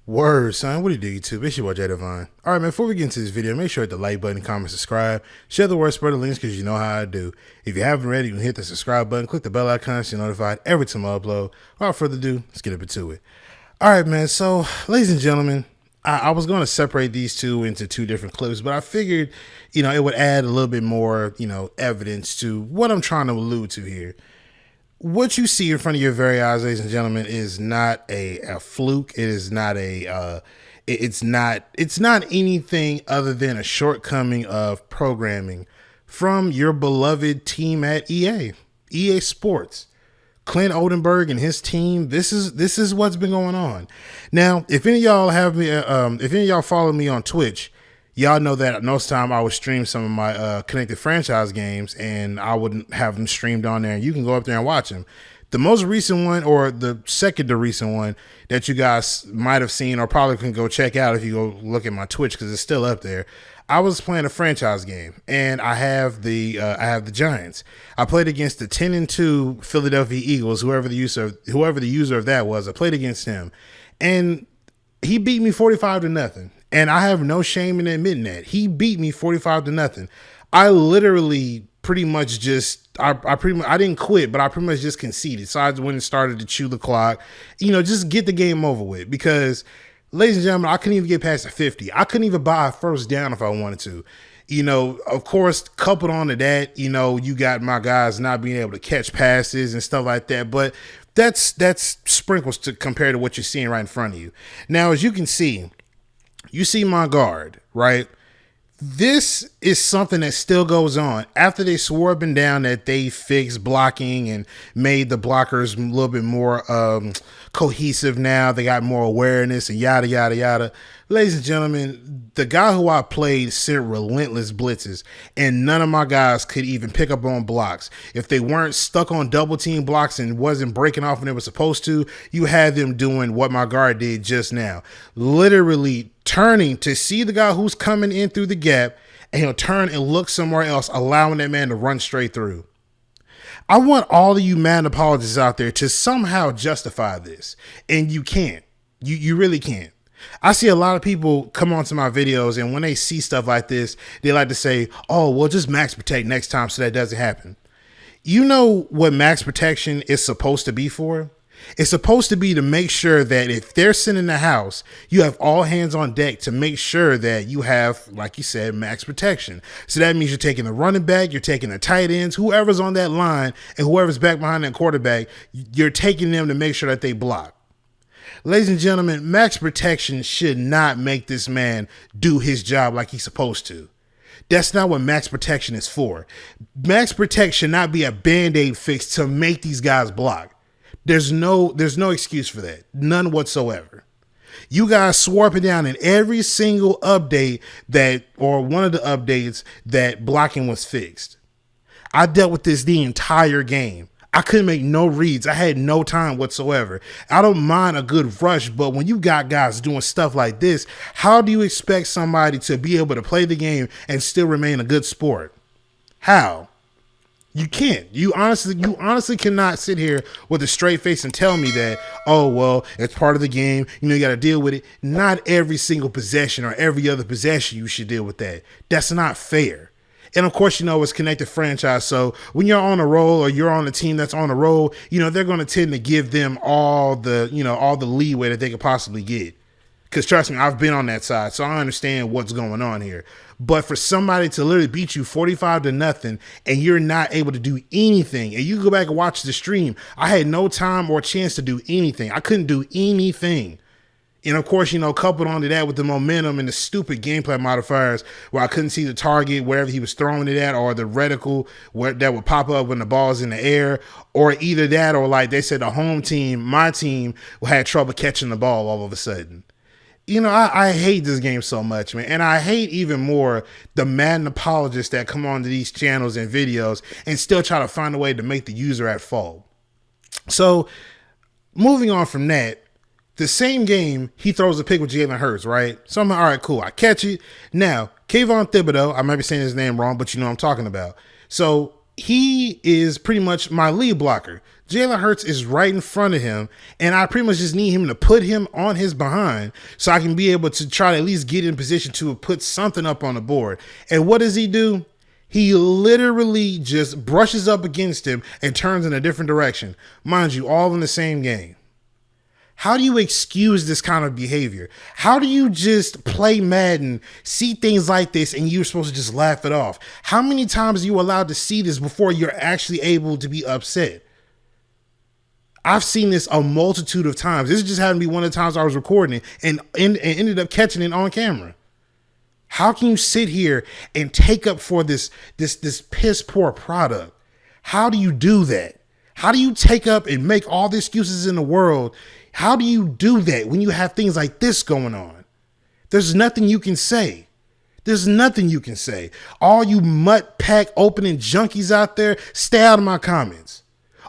Word, son. What do you do, YouTube? It's your boy, Jay Devon. All right, man, before we get into this video, make sure to hit the like button, comment, subscribe, share the word, spread the links, because you know how I do. If you haven't already, you can hit the subscribe button, click the bell icon so you're notified every time I upload. Without further ado, let's get up into it. All right, man. So, ladies and gentlemen, I was going to separate these two into two different clips, but I figured, it would add a little bit more, evidence to what I'm trying to allude to here. What you see in front of your very eyes, ladies and gentlemen, is not a fluke. It is not it's not anything other than a shortcoming of programming from your beloved team at EA Sports. Clint Oldenburg and his team. This is what's been going on. Now, if any of y'all if any of y'all follow me on Twitch, y'all know that most time I would stream some of my connected franchise games, and I wouldn't have them streamed on there. And you can go up there and watch them. The most recent one, or the second to recent one, that you guys might have seen, or probably can go check out if you go look at my Twitch because it's still up there. I was playing a franchise game, and I have the Giants. I played against the 10-2 Philadelphia Eagles. Whoever the user of that was, I played against him, and he beat me 45-0. And I have no shame in admitting that. He beat me 45-0. I literally pretty much just, I didn't quit, but I pretty much just conceded. So I went and started to chew the clock, just get the game over with. Because, ladies and gentlemen, I couldn't even get past the 50. I couldn't even buy a first down if I wanted to. Of course, coupled on to that, you got my guys not being able to catch passes and stuff like that. But that's sprinkles compared to what you're seeing right in front of you. Now, as you can see, you see my guard, right? This is something that still goes on after they swore up and down that they fixed blocking and made the blockers a little bit more cohesive. Now they got more awareness and yada, yada, yada. Ladies and gentlemen, the guy who I played sent relentless blitzes, and none of my guys could even pick up on blocks. If they weren't stuck on double team blocks and wasn't breaking off when they were supposed to, you had them doing what my guard did just now. Literally turning to see the guy who's coming in through the gap, and he'll turn and look somewhere else, allowing that man to run straight through. I want all of you Madden apologists out there to somehow justify this, and you can't. You really can't. I see a lot of people come onto my videos, and when they see stuff like this, they like to say, oh, well, just max protect next time so that doesn't happen. You know what max protection is supposed to be for? It's supposed to be to make sure that if they're sitting in the house, you have all hands on deck to make sure that you have, like you said, max protection. So that means you're taking the running back, you're taking the tight ends, whoever's on that line, and whoever's back behind that quarterback, you're taking them to make sure that they block. Ladies and gentlemen, max protection should not make this man do his job like he's supposed to. That's not what max protection is for. Max protection should not be a Band-Aid fix to make these guys block. There's no excuse for that. None whatsoever. You guys swore up and down in every single update or one of the updates that blocking was fixed. I dealt with this the entire game. I couldn't make no reads. I had no time whatsoever. I don't mind a good rush, but when you got guys doing stuff like this, how do you expect somebody to be able to play the game and still remain a good sport? How? You can't. You honestly cannot sit here with a straight face and tell me that, oh, well, it's part of the game. You got to deal with it. Not every single possession or every other possession you should deal with that. That's not fair. And of course, it's connected franchise. So when you're on a roll or you're on a team that's on a roll, they're going to tend to give them all the leeway that they could possibly get. Because trust me, I've been on that side, so I understand what's going on here. But for somebody to literally beat you 45-0 and you're not able to do anything, and you go back and watch the stream, I had no time or chance to do anything. I couldn't do anything. And of course, coupled onto that with the momentum and the stupid gameplay modifiers where I couldn't see the target wherever he was throwing it at, or the reticle that would pop up when the ball's in the air, or either that, or like they said, the home team, my team, had trouble catching the ball all of a sudden. I hate this game so much, man. And I hate even more the Madden apologists that come onto these channels and videos and still try to find a way to make the user at fault. So moving on from that, the same game, he throws a pick with Jalen Hurts, right? So I'm like, all right, cool. I catch it. Now, Kayvon Thibodeau, I might be saying his name wrong, but you know what I'm talking about. So he is pretty much my lead blocker. Jalen Hurts is right in front of him, and I pretty much just need him to put him on his behind so I can be able to try to at least get in position to put something up on the board. And what does he do? He literally just brushes up against him and turns in a different direction. Mind you, all in the same game. How do you excuse this kind of behavior? How do you just play Madden, see things like this, and you're supposed to just laugh it off? How many times are you allowed to see this before you're actually able to be upset? I've seen this a multitude of times. This just happened to be one of the times I was recording it and ended up catching it on camera. How can you sit here and take up for this piss poor product? How do you do that? How do you take up and make all the excuses in the world? How do you do that when you have things like this going on? There's nothing you can say. There's nothing you can say. All you mutt pack opening junkies out there, stay out of my comments.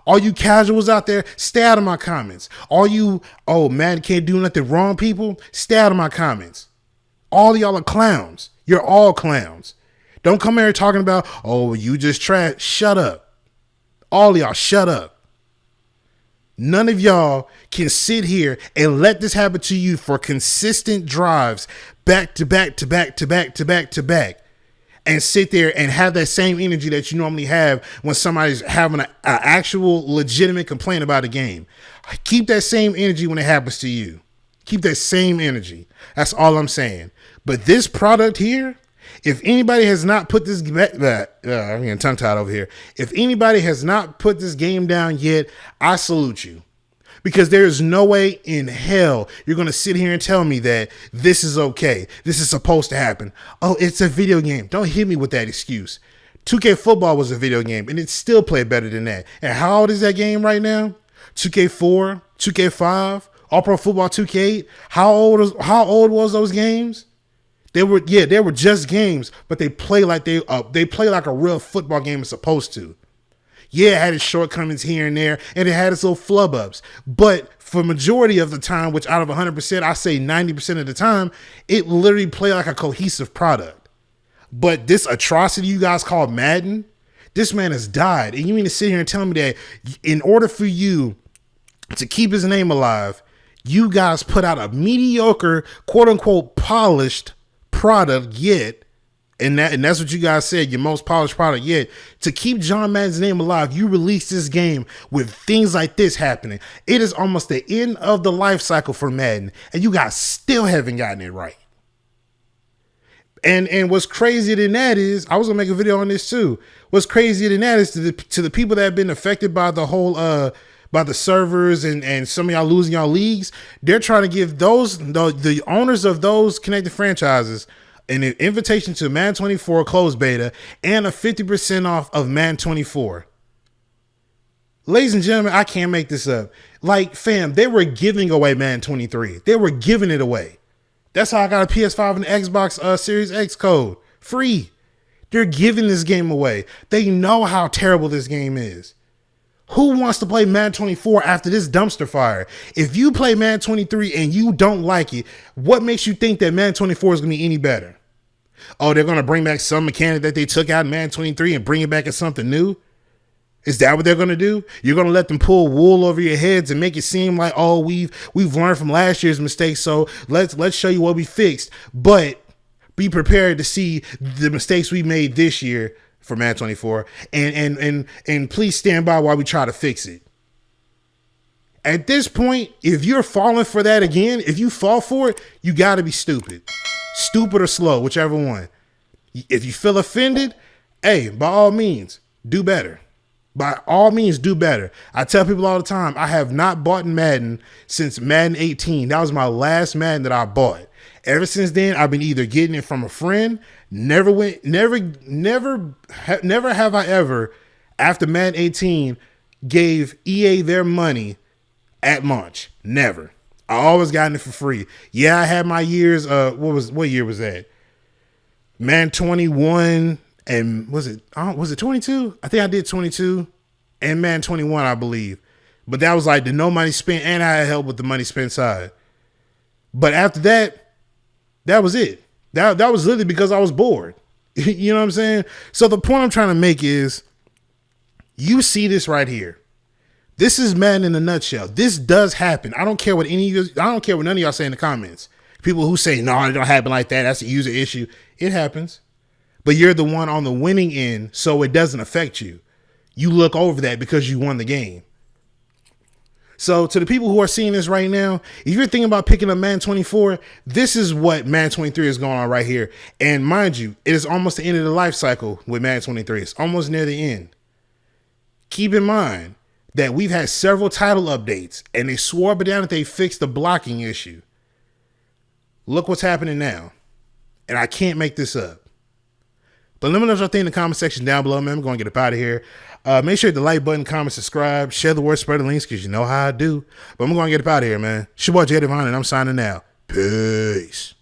All you casuals out there, stay out of my comments. All you, oh, man, can't do nothing wrong people, stay out of my comments. All of y'all are clowns. You're all clowns. Don't come here talking about, oh, you just trash. Shut up. All of y'all, shut up. None of y'all can sit here and let this happen to you for consistent drives back to back to back to back to back to back and sit there and have that same energy that you normally have when somebody's having an actual legitimate complaint about a game. Keep that same energy when it happens to you. Keep that same energy. That's all I'm saying. But this product here, if anybody has not put this I'm getting tongue tied over here. If anybody has not put this game down yet, I salute you, because there is no way in hell you're going to sit here and tell me that this is okay. This is supposed to happen. Oh, it's a video game. Don't hit me with that excuse. 2K football was a video game and it still played better than that. And how old is that game right now? 2K4, 2K5, All Pro Football 2K8. How old was those games? They were just games, but they play like they play like a real football game is supposed to. Yeah, it had its shortcomings here and there, and it had its little flub ups. But for majority of the time, which out of 100%, I say 90% of the time, it literally played like a cohesive product. But this atrocity you guys call Madden, this man has died. And you mean to sit here and tell me that in order for you to keep his name alive, you guys put out a mediocre, quote unquote, polished product yet, and that's what you guys said, your most polished product yet. To keep John Madden's name alive, you release this game with things like this happening. It is almost the end of the life cycle for Madden, and you guys still haven't gotten it right. And what's crazier than that is, I was gonna make a video on this too. What's crazier than that is to the people that have been affected by the whole by the servers and some of y'all losing y'all leagues, they're trying to give the owners of those connected franchises an invitation to Madden 24 closed beta and a 50% off of Madden 24. Ladies and gentlemen, I can't make this up. Like, fam, they were giving away Madden 23. They were giving it away. That's how I got a PS5 and Xbox Series X code. Free. They're giving this game away. They know how terrible this game is. Who wants to play Madden 24 after this dumpster fire? If you play Madden 23 and you don't like it, what makes you think that Madden 24 is going to be any better? Oh, they're going to bring back some mechanic that they took out in Madden 23 and bring it back as something new? Is that what they're going to do? You're going to let them pull wool over your heads and make it seem like, oh, we've learned from last year's mistakes, so let's show you what we fixed. But be prepared to see the mistakes we made this year for Madden 24, and please stand by while we try to fix it. At this point, if you're falling for that again, if you fall for it, you got to be stupid. Stupid or slow, whichever one. If you feel offended, hey, by all means, do better. By all means, do better. I tell people all the time, I have not bought Madden since Madden 18. That was my last Madden that I bought. Ever since then, I've been either getting it from a friend. Never have I ever, after Madden 18, gave EA their money at launch. Never. I always gotten it for free. Yeah, I had my years. What year was that? Madden 21 and was it 22? I think I did 22 and Madden 21, I believe. But that was like the no money spent, and I had help with the money spent side. But after that, that was it. That was literally because I was bored. You know what I'm saying? So the point I'm trying to make is, You see this right here. This is Madden in a nutshell. This does happen. I don't care what I don't care what none of y'all say in the comments. People who say, no, it don't happen like that. That's a user issue. It happens. But you're the one on the winning end, so it doesn't affect you. You look over that because you won the game. So to the people who are seeing this right now, if you're thinking about picking up Madden 24, this is what Madden 23 is going on right here. And mind you, it is almost the end of the life cycle with Madden 23. It's almost near the end. Keep in mind that we've had several title updates and they swore up and down that they fixed the blocking issue. Look what's happening now. And I can't make this up. But let me know what y'all think in the comment section down below, man. I'm going to get up out of here. Make sure you hit the like button, comment, subscribe, share the word, spread the links, because you know how I do. But I'm going to get up out of here, man. It's your boy, Jay Divine, and I'm signing out. Peace.